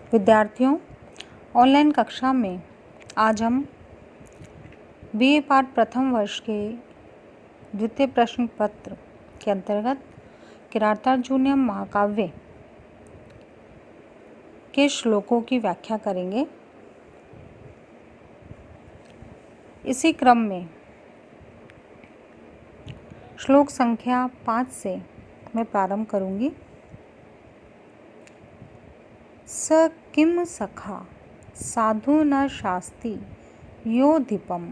विद्यार्थियों, ऑनलाइन कक्षा में आज हम बीए पाठ प्रथम वर्ष के द्वितीय प्रश्न पत्र के अंतर्गत किरातार्जुनीयम महाकाव्य के श्लोकों की व्याख्या करेंगे। इसी क्रम में श्लोक संख्या 5 से मैं प्रारंभ करूंगी। स किम सखा साधु न शास्ति यो दीपम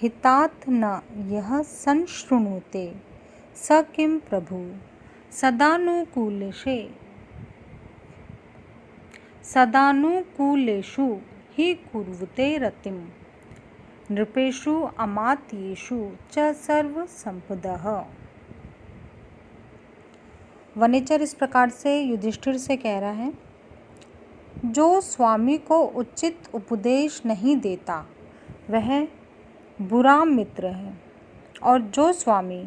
हितात न यह संशृणुते स किम प्रभु सदानुकूलेषु हि कुर्वते रतिम नृपेषु अमात्येषु च सर्वसंपदः। वनेचर इस प्रकार से युधिष्ठिर से कह रहा है, जो स्वामी को उचित उपदेश नहीं देता वह बुरा मित्र है, और जो स्वामी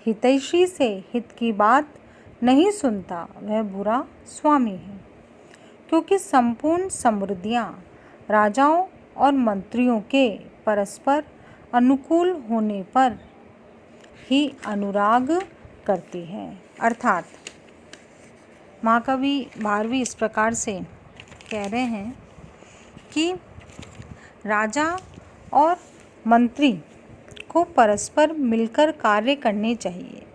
हितैषी से हित की बात नहीं सुनता वह बुरा स्वामी है। क्योंकि संपूर्ण समृद्धियाँ राजाओं और मंत्रियों के परस्पर अनुकूल होने पर ही अनुराग करती है। अर्थात महाकवि भारवी इस प्रकार से कह रहे हैं कि राजा और मंत्री को परस्पर मिलकर कार्य करने चाहिए,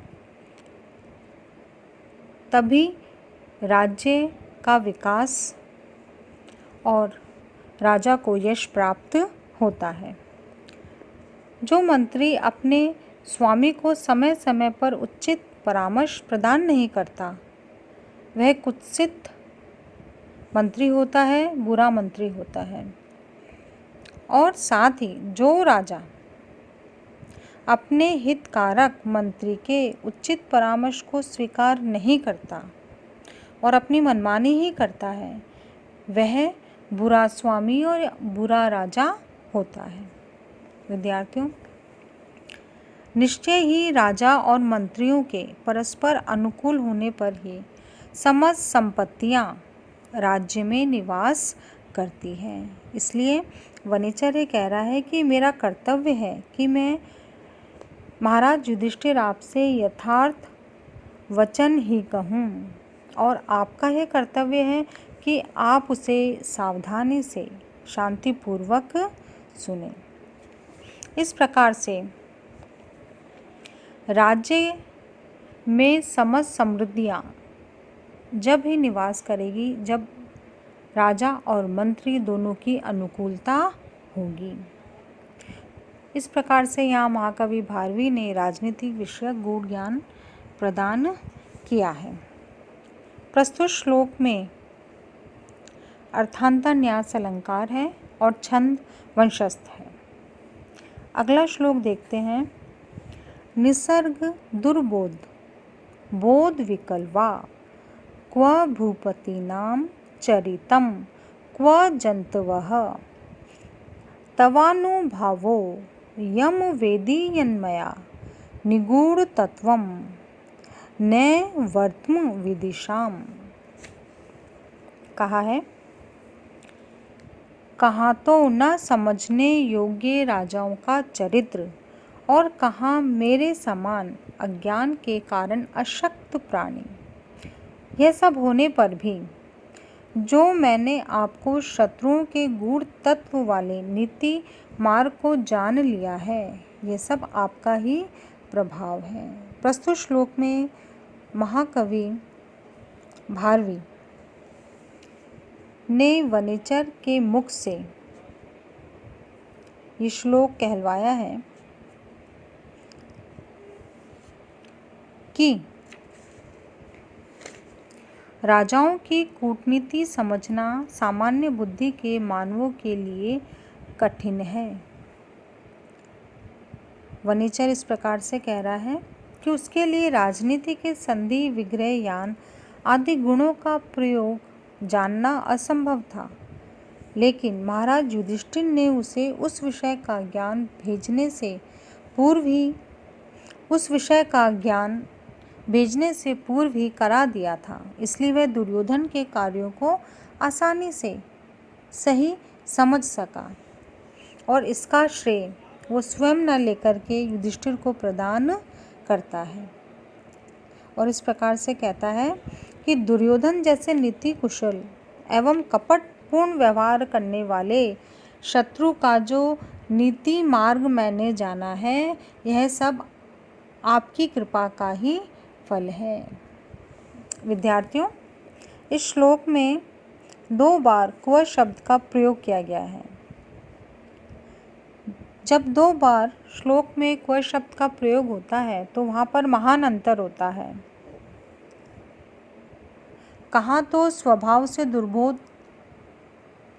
तभी राज्य का विकास और राजा को यश प्राप्त होता है। जो मंत्री अपने स्वामी को समय समय पर उचित परामर्श प्रदान नहीं करता वह कुत्सित मंत्री होता है, बुरा मंत्री होता है। और साथ ही जो राजा अपने हितकारक मंत्री के उचित परामर्श को स्वीकार नहीं करता और अपनी मनमानी ही करता है वह बुरा स्वामी और बुरा राजा होता है। विद्यार्थियों, निश्चय ही राजा और मंत्रियों के परस्पर अनुकूल होने पर ही समस्त संपत्तियां राज्य में निवास करती हैं। इसलिए वनेचर ये कह रहा है कि मेरा कर्तव्य है कि मैं महाराज युधिष्ठिर आपसे यथार्थ वचन ही कहूँ, और आपका यह कर्तव्य है कि आप उसे सावधानी से शांतिपूर्वक सुने। इस प्रकार से राज्य में समस्त समृद्धियाँ जब ही निवास करेगी जब राजा और मंत्री दोनों की अनुकूलता होगी। इस प्रकार से यहाँ महाकवि भारवी ने राजनीतिक विषयक गूढ़ ज्ञान प्रदान किया है। प्रस्तुत श्लोक में अर्थांतर न्यास अलंकार है और छंद वंशस्थ है। अगला श्लोक देखते हैं। निसर्ग दुर्बोध बोध विकल्वा क्व भूपतीनां चरितं क्व जन्तवः तवानुभावो यम वेदी यन्मया निगूढ़तत्वं न वर्त्म विदिशाम। कहा है, कहाँ तो न समझने योग्य राजाओं का चरित्र और कहाँ मेरे समान अज्ञान के कारण अशक्त प्राणी। यह सब होने पर भी जो मैंने आपको शत्रुओं के गूढ़ तत्व वाले नीति मार्ग को जान लिया है, यह सब आपका ही प्रभाव है। प्रस्तुत श्लोक में महाकवि भारवी ने वनेचर के मुख से ये श्लोक कहलवाया है कि राजाओं की कूटनीति समझना सामान्य बुद्धि के मानवों के लिए कठिन है। वनेचर इस प्रकार से कह रहा है कि उसके लिए राजनीति के संधि विग्रह यान आदि गुणों का प्रयोग जानना असंभव था, लेकिन महाराज युधिष्ठिर ने उसे उस विषय का ज्ञान भेजने से पूर्व ही उस विषय का ज्ञान भेजने से पूर्व ही करा दिया था, इसलिए वह दुर्योधन के कार्यों को आसानी से सही समझ सका और इसका श्रेय वो स्वयं न लेकर के युधिष्ठिर को प्रदान करता है। और इस प्रकार से कहता है कि दुर्योधन जैसे नीति कुशल एवं कपटपूर्ण व्यवहार करने वाले शत्रु का जो नीति मार्ग मैंने जाना है, यह सब आपकी कृपा का ही फल है। विद्यार्थियों, इस श्लोक में 2 बार क्व शब्द का प्रयोग किया गया है। जब 2 बार श्लोक में क्व शब्द का प्रयोग होता है तो वहाँ पर महान अंतर होता है। कहाँ तो स्वभाव से दुर्बोध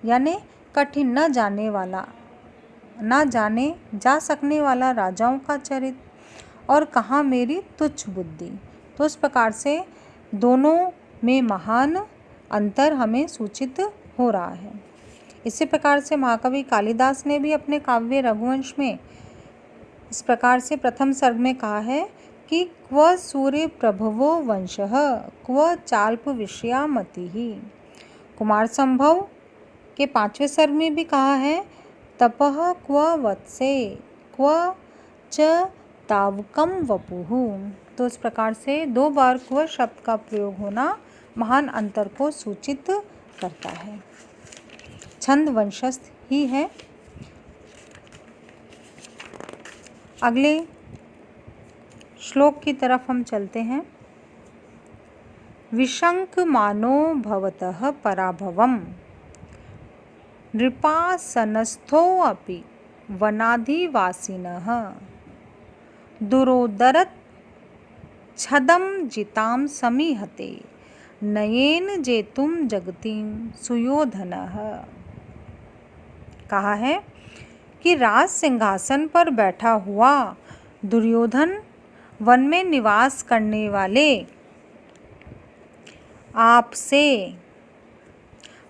यानी कठिन न जाने जा सकने वाला राजाओं का चरित्र, और कहाँ मेरी तुच्छ बुद्धि। तो इस प्रकार से दोनों में महान अंतर हमें सूचित हो रहा है। इसी प्रकार से महाकवि कालिदास ने भी अपने काव्य रघुवंश में इस प्रकार से प्रथम सर्ग में कहा है कि क्व सूर्य प्रभवो वंशः क्व चाल्प विषया मतिः। कुमार संभव के 5वें सर्ग में भी कहा है तपः क्व वत्से क्व च तावकम वपुः। तो इस प्रकार से 2 बार क्व शब्द का प्रयोग होना महान अंतर को सूचित करता है। छंद वंशस्थ ही है। अगले श्लोक की तरफ हम चलते हैं। विशंकमानो भवतः पराभवम् नृपासनस्थोऽपि वनाधिवासिनः दुरोदरत् छदं जितां समीहते नयेन जेतुं जगतीं सुयोधनः। कहा है कि राज सिंहासन पर बैठा हुआ दुर्योधन वन में निवास करने वाले आपसे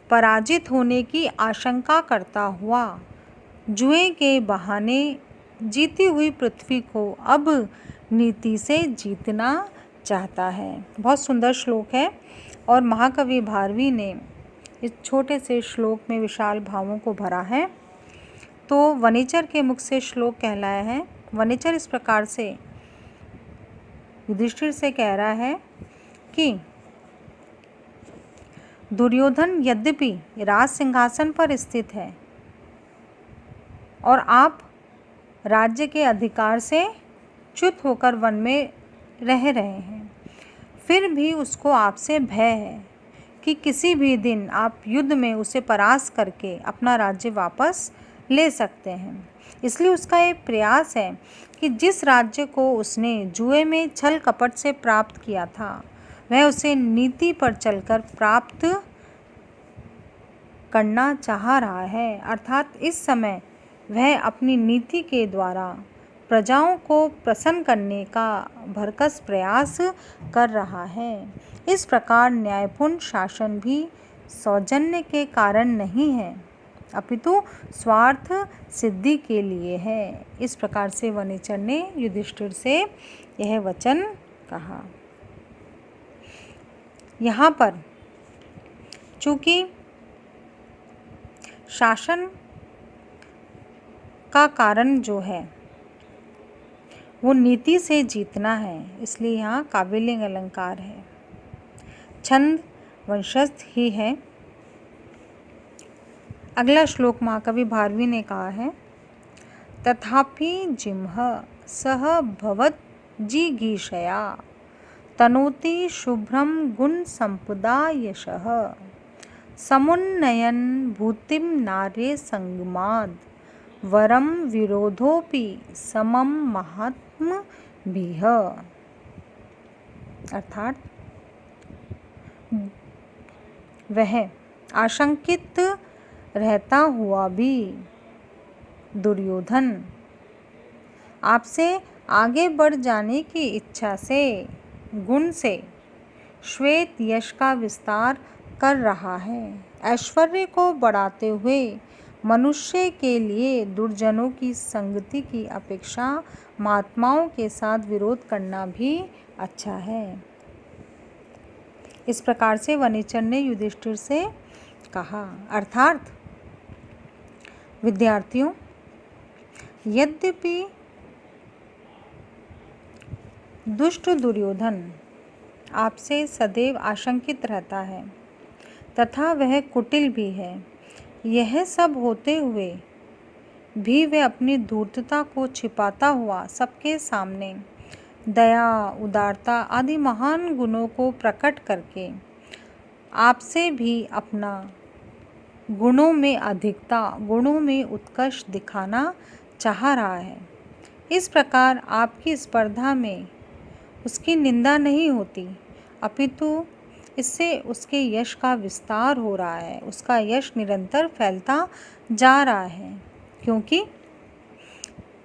पराजित होने की आशंका करता हुआ जुए के बहाने जीती हुई पृथ्वी को अब नीति से जीतना चाहता है। बहुत सुंदर श्लोक है और महाकवि भारवी ने इस छोटे से श्लोक में विशाल भावों को भरा है। तो वनेचर के मुख से श्लोक कहलाया है। वनेचर इस प्रकार से युधिष्ठिर से कह रहा है कि दुर्योधन यद्यपि राज सिंहासन पर स्थित है और आप राज्य के अधिकार से च्युत होकर वन में रह रहे हैं, फिर भी उसको आपसे भय है कि किसी भी दिन आप युद्ध में उसे परास्त करके अपना राज्य वापस ले सकते हैं। इसलिए उसका ये प्रयास है कि जिस राज्य को उसने जुए में छल कपट से प्राप्त किया था, वह उसे नीति पर चलकर प्राप्त करना चाह रहा है। अर्थात इस समय वह अपनी नीति के द्वारा प्रजाओं को प्रसन्न करने का भरकस प्रयास कर रहा है। इस प्रकार न्यायपूर्ण शासन भी सौजन्य के कारण नहीं है, अपितु स्वार्थ सिद्धि के लिए है। इस प्रकार से वनेचर ने युधिष्ठिर से यह वचन कहा। यहाँ पर चूँकि शासन का कारण जो है वो नीति से जीतना है, इसलिए यहाँ काव्यलिंग अलंकार है। छंद वंशस्थ ही है। अगला श्लोक महाकवि भारवी ने कहा है तथापि जिम्ह सह भवत जिगीषया तनोति शुभ्रम गुण संपदा यशः समुन्नयन भूतिम नारे संगमाद वरम विरोधोपि समम महात्म भीह। अर्थात वह आशंकित रहता हुआ भी दुर्योधन आपसे आगे बढ़ जाने की इच्छा से गुण से श्वेत यश का विस्तार कर रहा है। ऐश्वर्य को बढ़ाते हुए मनुष्य के लिए दुर्जनों की संगति की अपेक्षा महात्माओं के साथ विरोध करना भी अच्छा है। इस प्रकार से वनेचर ने युधिष्ठिर से कहा। अर्थात विद्यार्थियों, यद्यपि दुष्ट दुर्योधन आपसे सदैव आशंकित रहता है तथा वह कुटिल भी है, यह सब होते हुए भी वह अपनी धूर्तता को छिपाता हुआ सबके सामने दया, उदारता आदि महान गुणों को प्रकट करके आपसे भी अपना गुणों में अधिकता, गुणों में उत्कर्ष दिखाना चाह रहा है। इस प्रकार आपकी स्पर्धा में उसकी निंदा नहीं होती, अपितु इससे उसके यश का विस्तार हो रहा है, उसका यश निरंतर फैलता जा रहा है, क्योंकि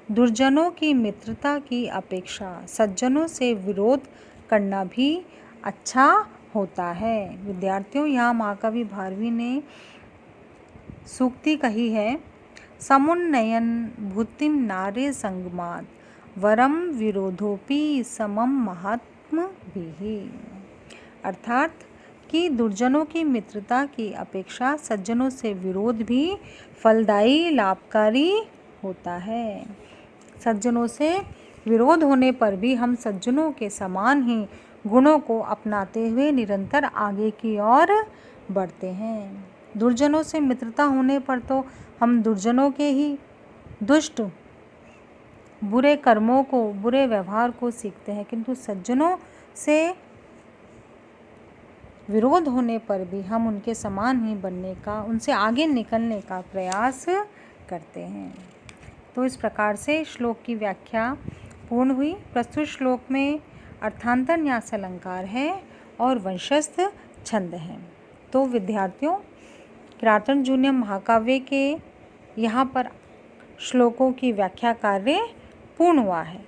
दुर्जनों की मित्रता की अपेक्षा सज्जनों से विरोध करना भी अच्छा होता है। विद्यार्थियों, यहाँ महाकवि भारवी ने सूक्ति कही है, समुन्नयन भूतिम नारे संगमात वरम विरोधोपि समम महात्म भी। अर्थात कि दुर्जनों की मित्रता की अपेक्षा सज्जनों से विरोध भी फलदायी, लाभकारी होता है। सज्जनों से विरोध होने पर भी हम सज्जनों के समान ही गुणों को अपनाते हुए निरंतर आगे की ओर बढ़ते हैं। दुर्जनों से मित्रता होने पर तो हम दुर्जनों के ही दुष्ट बुरे कर्मों को, बुरे व्यवहार को सीखते हैं, किंतु सज्जनों से विरोध होने पर भी हम उनके समान ही बनने का, उनसे आगे निकलने का प्रयास करते हैं। तो इस प्रकार से श्लोक की व्याख्या पूर्ण हुई। प्रस्तुत श्लोक में अर्थांतर न्यास अलंकार है और वंशस्थ छंद है। तो विद्यार्थियों, किरातार्जुन जूनियर महाकाव्य के यहाँ पर श्लोकों की व्याख्या कार्य पूर्ण हुआ है।